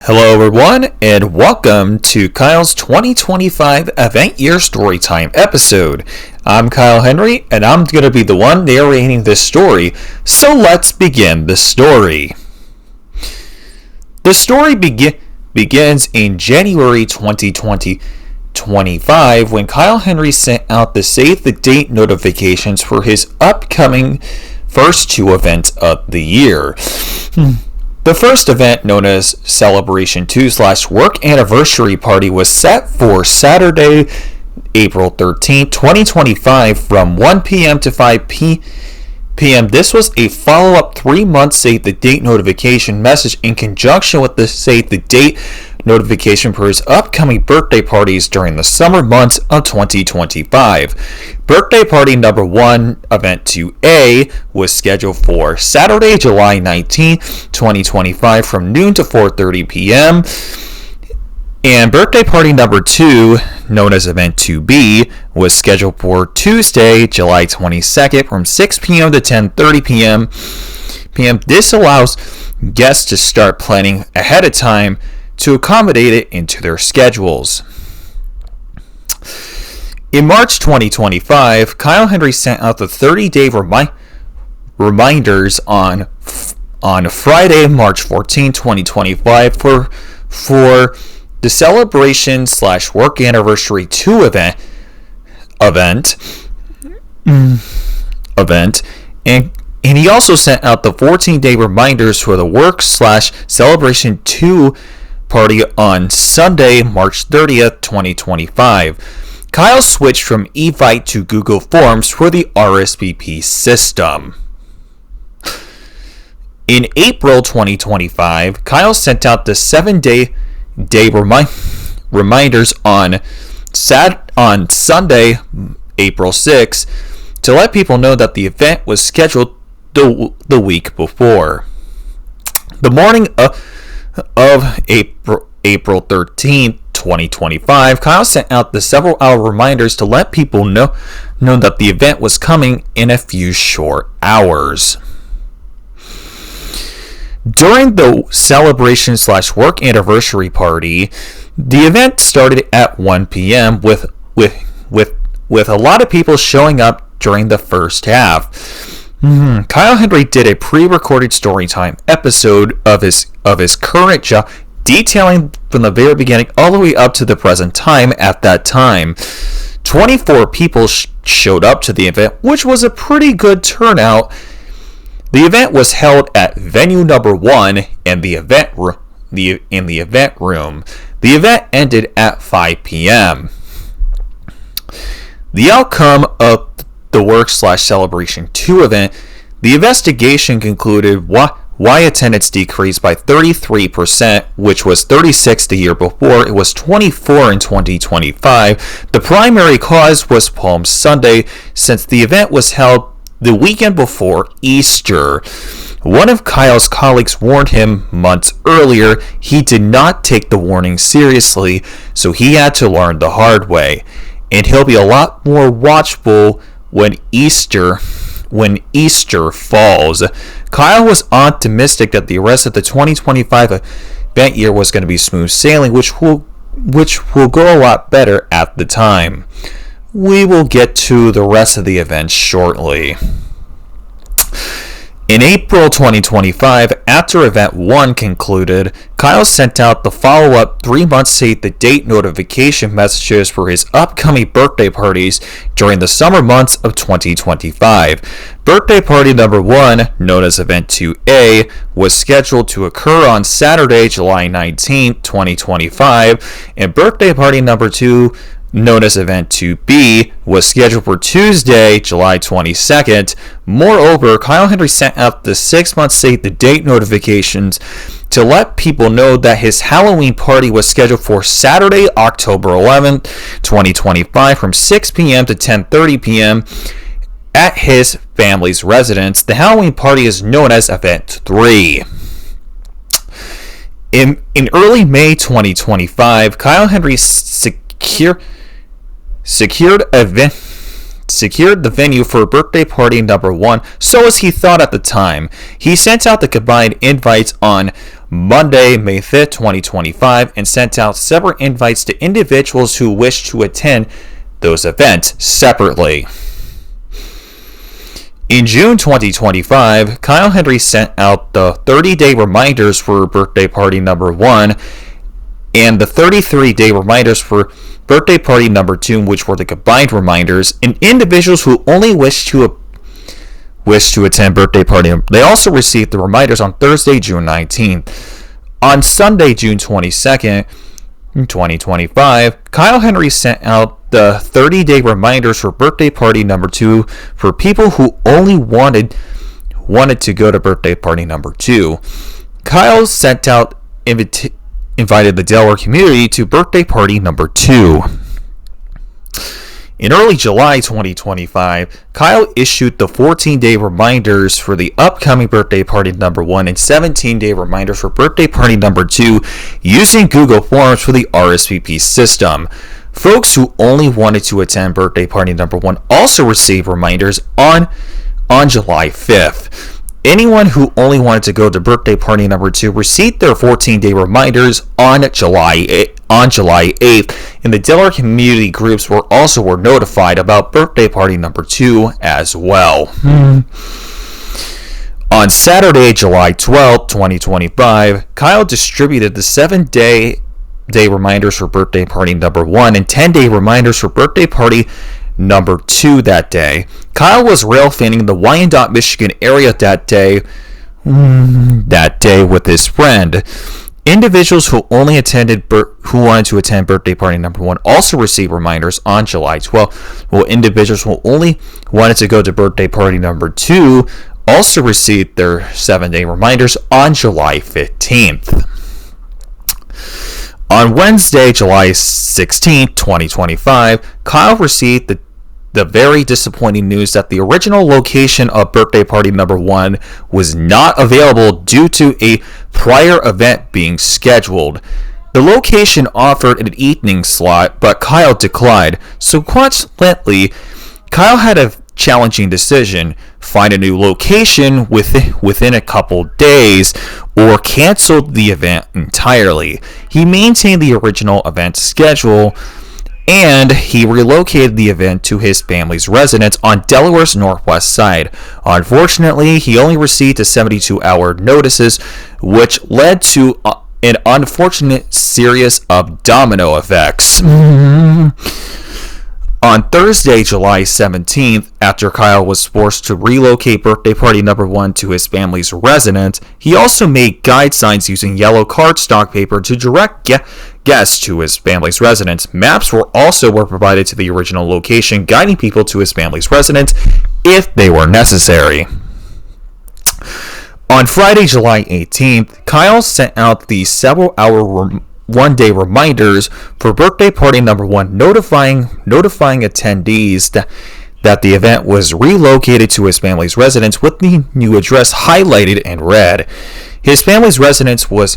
Hello everyone, and welcome to Kyle's 2025 Event Year Storytime episode. I'm Kyle Henry, and I'm going to be the one narrating this story, so let's begin the story. The story begins in January 2025 when Kyle Henry sent out the Save the Date notifications for his upcoming first two events of the year. The first event, known as Celebration 2/Work Anniversary Party, was set for Saturday, April 13, 2025 from 1 p.m. to 5 p.m. This was a follow-up 3-month Save the Date notification message in conjunction with the Save the Date notification for his upcoming birthday parties during the summer months of 2025. Birthday party number 1, event 2A, was scheduled for Saturday, July 19, 2025 from noon to 4:30 p.m. And birthday party number 2, known as event 2B, was scheduled for Tuesday, July 22nd from 6 p.m. to 10:30 p.m. This allows guests to start planning ahead of time to accommodate it into their schedules. In March 2025, Kyle Henry sent out the 30-day reminders on Friday, March 14, 2025 for the Celebration/Work Anniversary 2 event, and he also sent out the 14-day reminders for the Work/Celebration 2 party on Sunday, March 30th, 2025. Kyle switched from Evite to Google Forms for the RSVP system. In April 2025, Kyle sent out the 7-day reminders on Sunday, April 6, to let people know that the event was scheduled the week before. The morning of April 13, 2025, Kyle sent out the several-hour reminders to let people know that the event was coming in a few short hours. During the Celebration/Work Anniversary Party, the event started at 1 p.m. with a lot of people showing up during the first half. Kyle Henry did a pre-recorded storytime episode of his current job, detailing from the very beginning all the way up to the present time. At that time, 24 people showed up to the event, which was a pretty good turnout. The event was held at venue number 1 in the event room. The event ended at 5 p.m. The outcome of the Work/Celebration 2 event, the investigation concluded why attendance decreased by 33%, which was 36 the year before. It was 24 in 2025. The primary cause was Palm Sunday, since the event was held the weekend before Easter. One of Kyle's colleagues warned him months earlier. He did not take the warning seriously, so he had to learn the hard way. And he'll be a lot more watchful when Easter falls. Kyle was optimistic that the rest of the 2025 event year was going to be smooth sailing, which will go a lot better at the time. We will get to the rest of the event shortly. In April 2025, after Event 1 concluded, Kyle sent out the follow-up 3-month Save the Date notification messages for his upcoming birthday parties during the summer months of 2025. Birthday party number 1, known as Event 2A, was scheduled to occur on Saturday, July 19, 2025, and birthday party number 2, known as Event 2B, was scheduled for Tuesday, July 22nd. Moreover, Kyle Henry sent out the 6-month Save the Date notifications to let people know that his Halloween party was scheduled for Saturday, October 11th, 2025 from 6 p.m. to 10:30 p.m. at his family's residence. The Halloween party is known as Event 3. In early May 2025, Kyle Henry secured the venue for birthday party number 1, so as he thought at the time. He sent out the combined invites on Monday, May 5th, 2025, and sent out separate invites to individuals who wish to attend those events separately. In June 2025, Kyle Henry sent out the 30-day reminders for birthday party number 1 and the 33-day reminders for birthday party number 2, which were the combined reminders, and individuals who only wish to attend birthday party. They also received the reminders on Thursday, June 19th. On Sunday, June 22nd, 2025, Kyle Henry sent out the 30-day reminders for birthday party number 2 for people who only wanted to go to birthday party number 2. Kyle sent out invited the Delaware community to birthday party number 2. In early July 2025, Kyle issued the 14-day reminders for the upcoming birthday party number 1 and 17-day reminders for birthday party number 2 using Google Forms for the RSVP system. Folks who only wanted to attend birthday party number 1 also received reminders on July 5th. Anyone who only wanted to go to birthday party number 2 received their 14-day reminders on July 8th, and the Delaware community groups were notified about birthday party number 2 as well. On Saturday, July 12th, 2025, Kyle distributed the 7-day reminders for birthday party number 1 and 10-day reminders for birthday party number 2 that day. Kyle was rail fanning the Wyandotte, Michigan area that day with his friend. Individuals who wanted to attend birthday party number 1 also received reminders on July 12th, while individuals who only wanted to go to birthday party number 2 also received their 7-day reminders on July 15th. On Wednesday, July 16, 2025, Kyle received the very disappointing news that the original location of birthday party number 1 was not available due to a prior event being scheduled. The location offered an evening slot, but Kyle declined. So consequently, Kyle had a challenging decision: find a new location within a couple days or cancel the event entirely. He maintained the original event schedule, and he relocated the event to his family's residence on Delaware's northwest side. Unfortunately, he only received a 72-hour notices, which led to an unfortunate series of domino effects. On Thursday, July 17th, after Kyle was forced to relocate birthday party number 1 to his family's residence, he also made guide signs using yellow cardstock paper to direct guests to his family's residence. Maps were provided to the original location, guiding people to his family's residence if they were necessary. On Friday, July 18th, Kyle sent out the several-hour one-day reminders for birthday party number 1, notifying attendees that the event was relocated to his family's residence with the new address highlighted in red. His family's residence was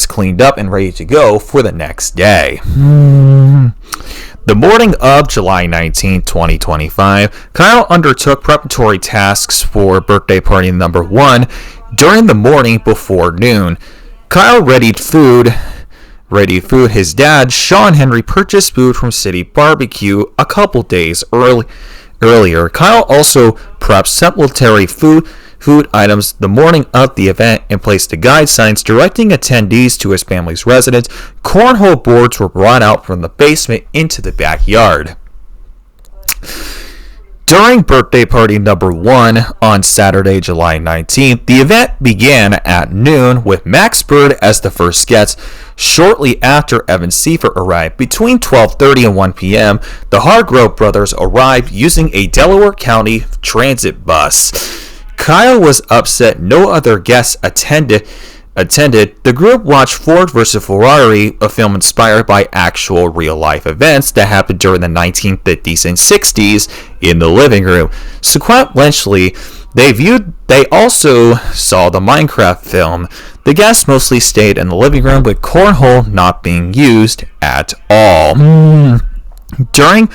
cleaned up and ready to go for the next day. The morning of July 19, 2025, Kyle undertook preparatory tasks for birthday party number 1 during the morning before noon. Kyle readied food. His dad, Sean Henry, purchased food from City Barbecue a couple days earlier. Kyle also prepped supplementary food items the morning of the event and placed the guide signs directing attendees to his family's residence. Cornhole boards were brought out from the basement into the backyard. During birthday party number 1 on Saturday, July 19th, the event began at noon with Max Bird as the first guest. Shortly after, Evan Seifert arrived. Between 12:30 and 1 p.m., the Hargrove brothers arrived using a Delaware County transit bus. Kyle was upset no other guests attended. The group watched Ford vs. Ferrari, a film inspired by actual real-life events that happened during the 1950s and 60s, in the living room. Sequentially, they also saw the Minecraft film. The guests mostly stayed in the living room, with cornhole not being used at all. During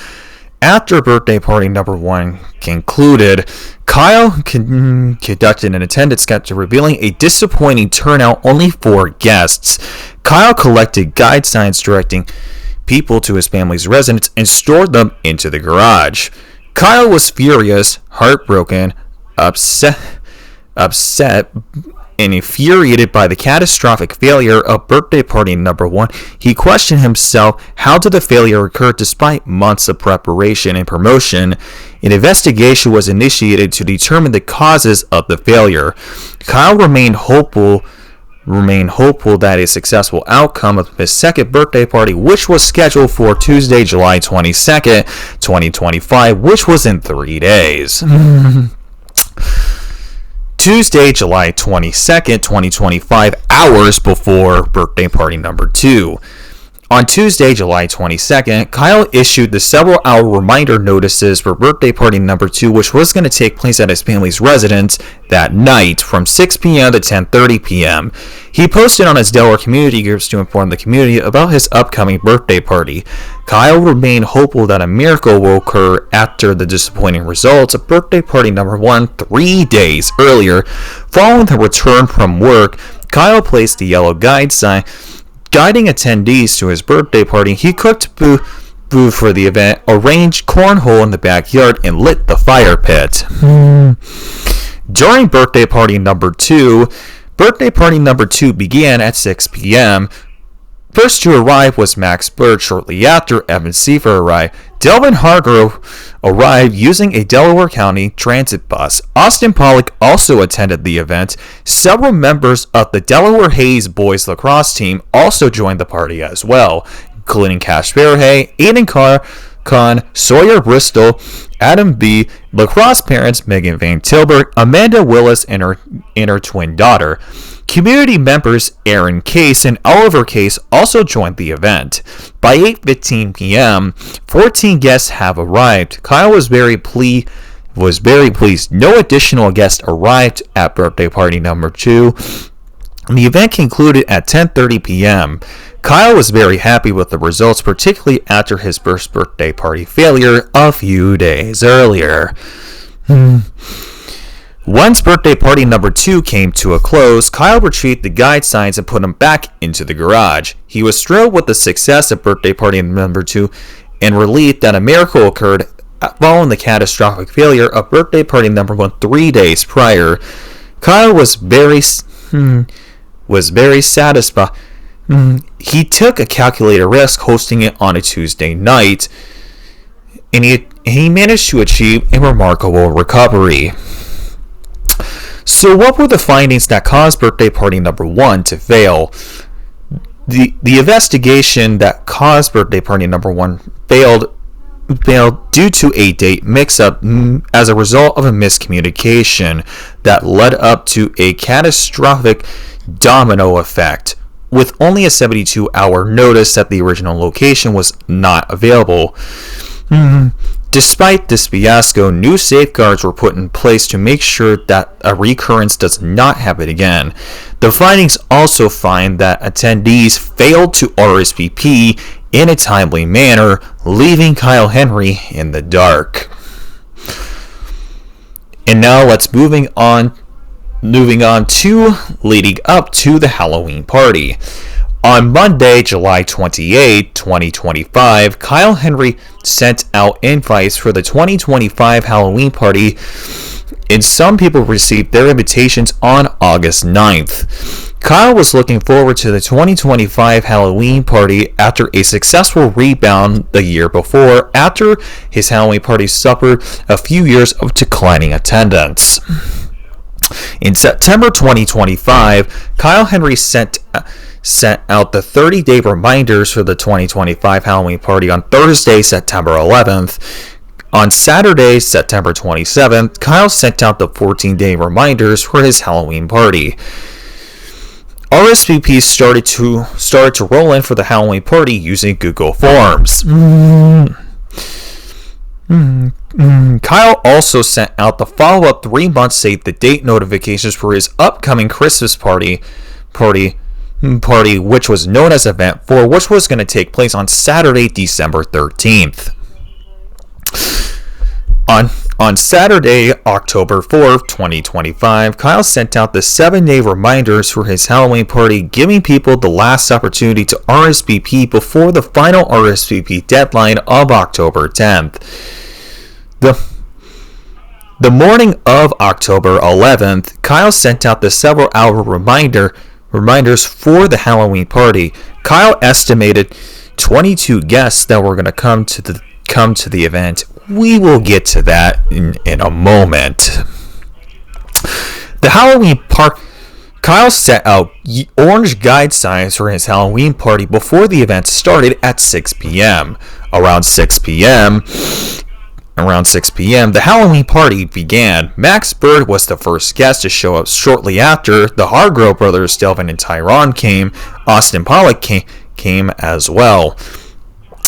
After birthday party number 1 concluded, Kyle conducted an attendance sketch revealing a disappointing turnout, only 4 guests. Kyle collected guide signs directing people to his family's residence and stored them into the garage. Kyle was furious, heartbroken, upset, and infuriated by the catastrophic failure of birthday party number 1. He questioned himself, how did the failure occur despite months of preparation and promotion? An investigation was initiated to determine the causes of the failure. Kyle remained hopeful that a successful outcome of his second birthday party, which was scheduled for Tuesday, July 22nd, 2025, which was in 3 days. Tuesday, July 22nd, 2025, hours before birthday party number 2. On Tuesday, July 22nd, Kyle issued the several-hour reminder notices for birthday party number 2, which was going to take place at his family's residence that night from 6 p.m. to 10:30 p.m. He posted on his Delaware community groups to inform the community about his upcoming birthday party. Kyle remained hopeful that a miracle will occur after the disappointing results of birthday party number 1 3 days earlier. Following the return from work, Kyle placed the yellow guide sign guiding attendees to his birthday party. He cooked food for the event, arranged cornhole in the backyard, and lit the fire pit. During birthday party number 2 began at 6 p.m. First to arrive was Max Bird. Shortly after, Evan Seaver arrived. Delvin Hargrove arrived using a Delaware County transit bus. Austin Pollock also attended the event. Several members of the Delaware Hayes boys lacrosse team also joined the party as well, including Cash Fairhay, Aiden Kahn, Sawyer Bristol, Adam B., lacrosse parents Megan Van Tilburg, Amanda Willis, and her twin daughter. Community members Aaron Case and Oliver Case also joined the event. By 8:15 p.m., 14 guests have arrived. Kyle was very pleased. No additional guests arrived at birthday party number 2. The event concluded at 10:30 p.m. Kyle was very happy with the results, particularly after his first birthday party failure a few days earlier. Once birthday party number 2 came to a close, Kyle retrieved the guide signs and put them back into the garage. He was thrilled with the success of birthday party number 2 and relieved that a miracle occurred following the catastrophic failure of birthday party number 1 3 days prior. Kyle was very satisfied. He took a calculated risk hosting it on a Tuesday night, and he managed to achieve a remarkable recovery. So what were the findings that caused birthday party number 1 to fail? The investigation that caused birthday party number 1 failed due to a date mix-up as a result of a miscommunication that led up to a catastrophic domino effect, with only a 72-hour notice that the original location was not available. Despite this fiasco, new safeguards were put in place to make sure that a recurrence does not happen again. The findings also find that attendees failed to RSVP in a timely manner, leaving Kyle Henry in the dark. And now let's moving on to leading up to the Halloween party. On Monday, July 28, 2025, Kyle Henry sent out invites for the 2025 Halloween party, and some people received their invitations on August 9th. Kyle was looking forward to the 2025 Halloween party after a successful rebound the year before, after his Halloween party suffered a few years of declining attendance. In September 2025, Kyle Henry sent out the 30-day reminders for the 2025 Halloween party on Thursday, September 11th. On Saturday, September 27th, Kyle sent out the 14-day reminders for his Halloween party. RSVPs started to roll in for the Halloween party using Google Forms. Kyle also sent out the follow-up 3-month save the date notifications for his upcoming Christmas party, which was known as Event 4, which was going to take place on Saturday, December 13th. On Saturday, October 4th, 2025, Kyle sent out the 7-day reminders for his Halloween party, giving people the last opportunity to RSVP before the final RSVP deadline of October 10th. The morning of October 11th, Kyle sent out the several-hour reminders for the Halloween party. Kyle estimated 22 guests that were going to come to the event. We will get to that in a moment. The Halloween party. Kyle set out orange guide signs for his Halloween party before the event started at 6 p.m. Around 6 p.m., the Halloween party began. Max Bird was the first guest to show up shortly after. The Hargrove brothers, Delvin and Tyrone, came. Austin Pollock came as well.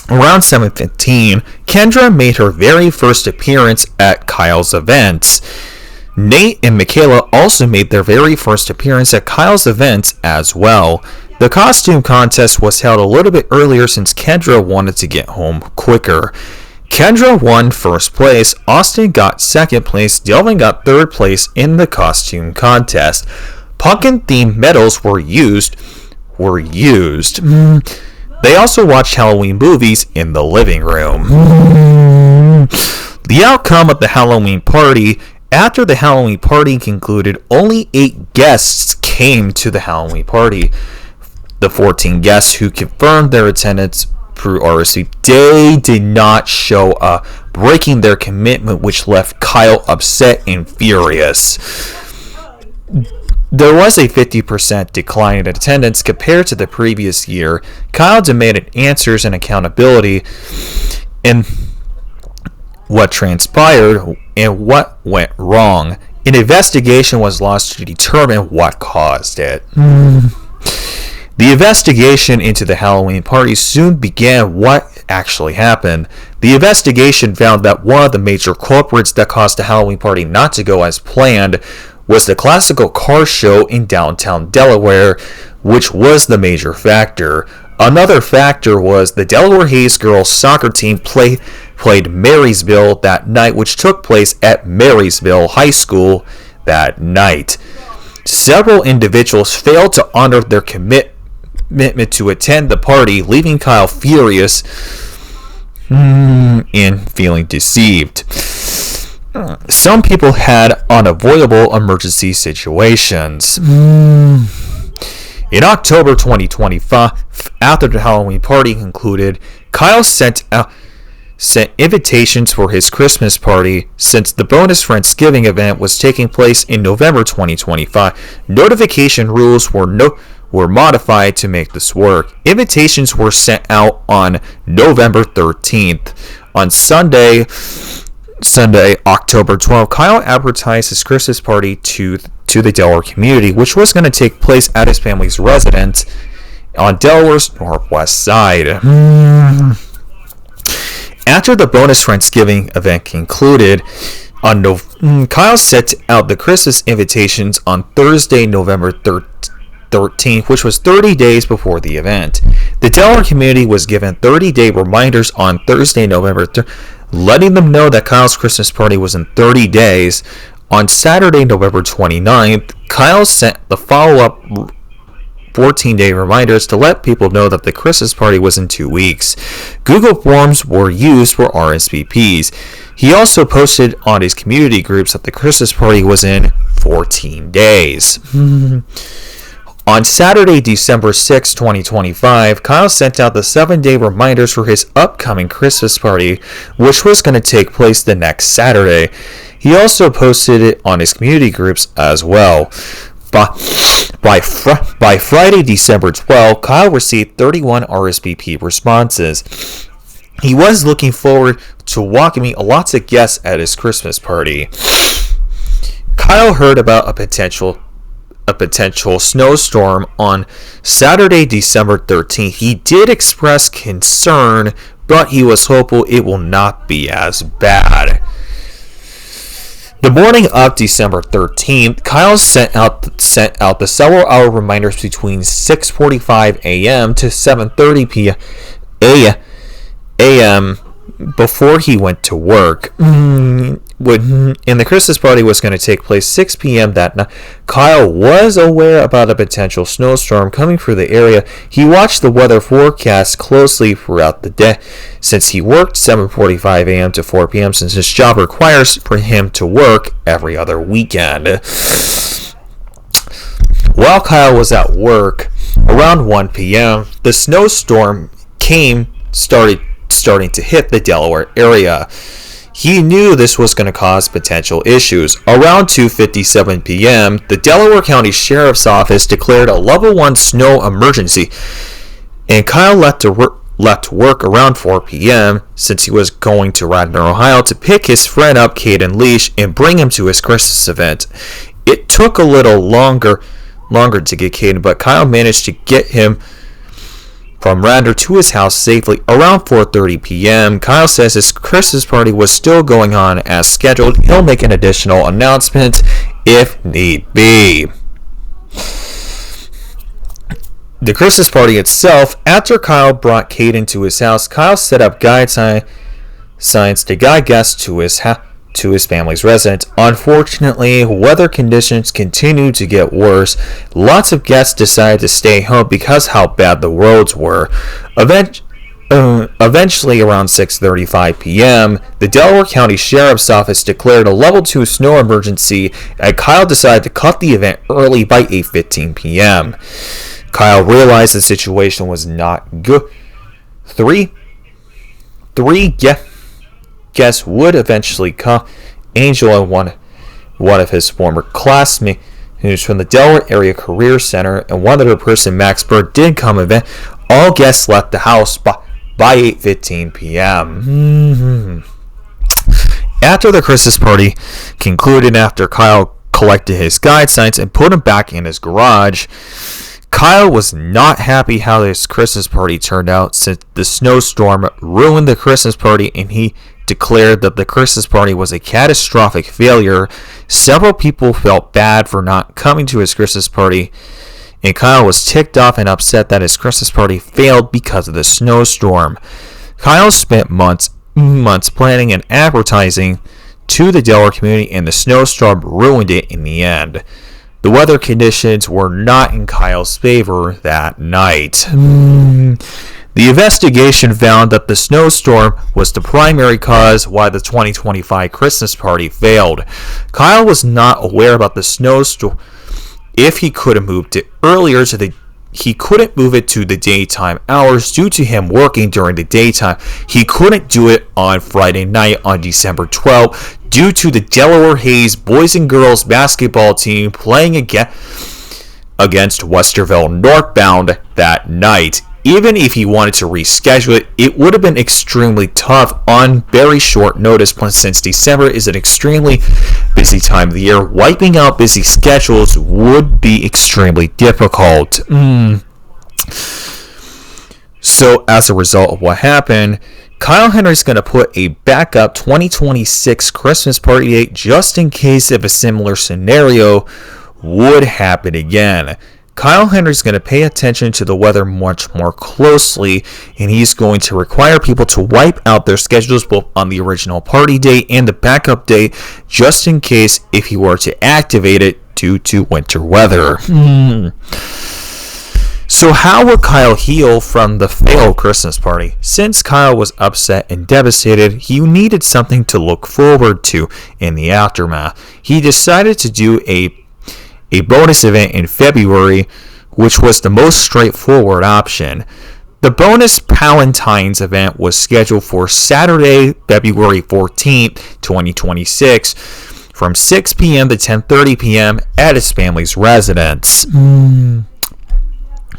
Around 7:15, Kendra made her very first appearance at Kyle's events. Nate and Michaela also made their very first appearance at Kyle's events as well. The costume contest was held a little bit earlier since Kendra wanted to get home quicker. Kendra won first place, Austin got second place, Delvin got third place in the costume contest. Pumpkin-themed medals were used. They also watched Halloween movies in the living room. The outcome of the Halloween party. After the Halloween party concluded, only 8 guests came to the Halloween party. The 14 guests who confirmed their attendance through RSVP, they did not show up, breaking their commitment, which left Kyle upset and furious. There was a 50% decline in attendance compared to the previous year. Kyle demanded answers and accountability in what transpired and what went wrong. An investigation was launched to determine what caused it. The investigation into the Halloween party soon began. What actually happened? The investigation found that one of the major culprits that caused the Halloween party not to go as planned was the classical car show in downtown Delaware, which was the major factor. Another factor was the Delaware Hayes girls soccer team played Marysville that night, which took place at Marysville High School that night. Several individuals failed to honor their commitment to attend the party, leaving Kyle furious and feeling deceived. Some people had unavoidable emergency situations. In October 2025, after the Halloween party concluded, Kyle sent invitations for his Christmas party. Since the bonus Friendsgiving event was taking place in November 2025, notification rules were modified to make this work. Invitations were sent out on November 13th. On Sunday, October 12th, Kyle advertised his Christmas party to the Delaware community, which was going to take place at his family's residence on Delaware's northwest side. After the bonus Friendsgiving event concluded, Kyle sent out the Christmas invitations on Thursday, November 13th, which was 30 days before the event. The Delaware community was given 30-day reminders on Thursday, November 3rd, letting them know that Kyle's Christmas party was in 30 days. On Saturday, November 29th, Kyle sent the follow-up 14-day reminders to let people know that the Christmas party was in 2 weeks. Google Forms were used for RSVPs. He also posted on his community groups that the Christmas party was in 14 days. On Saturday, December 6, 2025, Kyle sent out the 7-day reminders for his upcoming Christmas party, which was going to take place the next Saturday. He also posted it on his community groups as well. By Friday, December 12, Kyle received 31 RSVP responses. He was looking forward to welcoming lots of guests at his Christmas party. Kyle heard about a potential snowstorm on Saturday, December 13th. He did express concern, but he was hopeful it will not be as bad. The morning of December 13th, Kyle sent out the several-hour reminders between 6:45 a.m. to 7:30 a.m. before he went to work. And the Christmas party was going to take place 6 p.m. that night. Kyle was aware about a potential snowstorm coming through the area. He watched the weather forecast closely throughout the day, since he worked 7:45 a.m. to 4 p.m. since his job requires for him to work every other weekend. While Kyle was at work, around 1 p.m., the snowstorm starting to hit the Delaware area. He knew this was going to cause potential issues. Around 2:57 p.m., the Delaware County Sheriff's Office declared a level 1 snow emergency, and Kyle left work around 4 p.m. since he was going to Radnor, Ohio to pick his friend up, Caden Leash, and bring him to his Christmas event. It took a little longer to get Caden, but Kyle managed to get him from Radnor to his house safely around 4:30 p.m. Kyle says his Christmas party was still going on as scheduled. He'll make an additional announcement if need be. The Christmas party itself, after Kyle brought Caden to his house, Kyle set up guide signs to guide guests to his family's residence. Unfortunately, weather conditions continued to get worse. Lots of guests decided to stay home because how bad the roads were. Eventually, around 6:35 p.m., the Delaware County Sheriff's Office declared a level 2 snow emergency, and Kyle decided to cut the event early by 8:15 p.m. Kyle realized the situation was not good. Three guests would eventually come. Angel and one of his former classmates who's from the Delaware Area Career Center, and one other person, Max Bird, did come event. All guests left the house by 8:15 p.m. After the Christmas party concluded, after Kyle collected his guide signs and put them back in his garage, Kyle was not happy how this Christmas party turned out, since the snowstorm ruined the Christmas party, and he declared that the Christmas party was a catastrophic failure. Several people felt bad for not coming to his Christmas party, and Kyle was ticked off and upset that his Christmas party failed because of the snowstorm. Kyle spent months planning and advertising to the Delaware community, and the snowstorm ruined it in the end. The weather conditions were not in Kyle's favor that night. The investigation found that the snowstorm was the primary cause why the 2025 Christmas party failed. Kyle was not aware about the snowstorm. If he could have moved it earlier he couldn't move it to the daytime hours due to him working during the daytime. He couldn't do it on Friday night on December 12th due to the Delaware Hayes boys and girls basketball team playing against Westerville northbound that night. Even if he wanted to reschedule it, it would have been extremely tough on very short notice, since December is an extremely busy time of the year. Wiping out busy schedules would be extremely difficult. So as a result of what happened, Kyle Henry's going to put a backup 2026 Christmas party date just in case if a similar scenario would happen again. Kyle Henry's going to pay attention to the weather much more closely, and he's going to require people to wipe out their schedules both on the original party date and the backup date, just in case if he were to activate it due to winter weather. So how would Kyle heal from the failed Christmas party? Since Kyle was upset and devastated, he needed something to look forward to in the aftermath. He decided to do a bonus event in February, which was the most straightforward option. The bonus Palentine's event was scheduled for Saturday, February 14th, 2026, from 6 p.m. to 10:30 p.m. at his family's residence.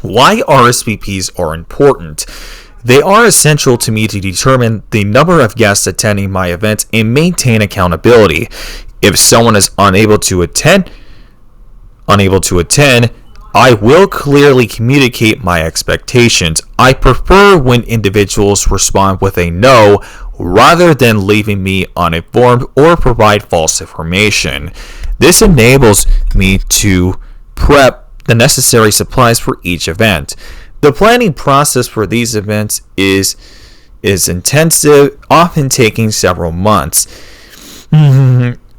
Why RSVPs are important? They are essential to me to determine the number of guests attending my events and maintain accountability. If someone is unable to attend, I will clearly communicate my expectations. I prefer when individuals respond with a no rather than leaving me uninformed or provide false information. This enables me to prep the necessary supplies for each event. The planning process for these events is is intensive, often taking several months.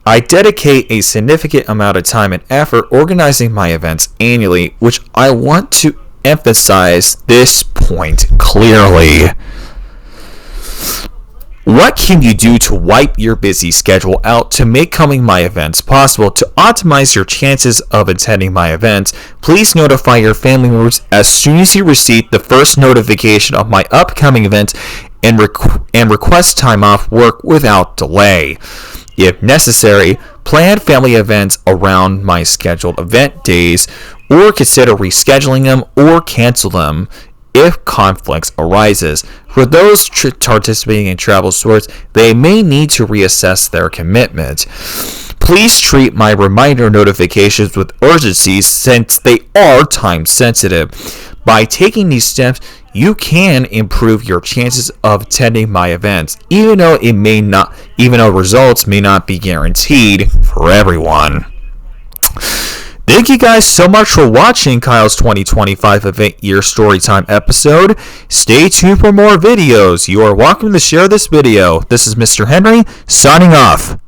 I dedicate a significant amount of time and effort organizing my events annually, which I want to emphasize this point clearly. What can you do to wipe your busy schedule out to make coming my events possible? To optimize your chances of attending my events, please notify your family members as soon as you receive the first notification of my upcoming event and request time off work without delay. If necessary, plan family events around my scheduled event days or consider rescheduling them or cancel them if conflicts arises. For those participating in travel sports, they may need to reassess their commitment. Please treat my reminder notifications with urgency since they are time sensitive. By taking these steps, you can improve your chances of attending my events, even though results may not be guaranteed for everyone. Thank you guys so much for watching Kyle's 2025 Event Year Storytime episode. Stay tuned for more videos. You are welcome to share this video. This is Mr. Henry, signing off.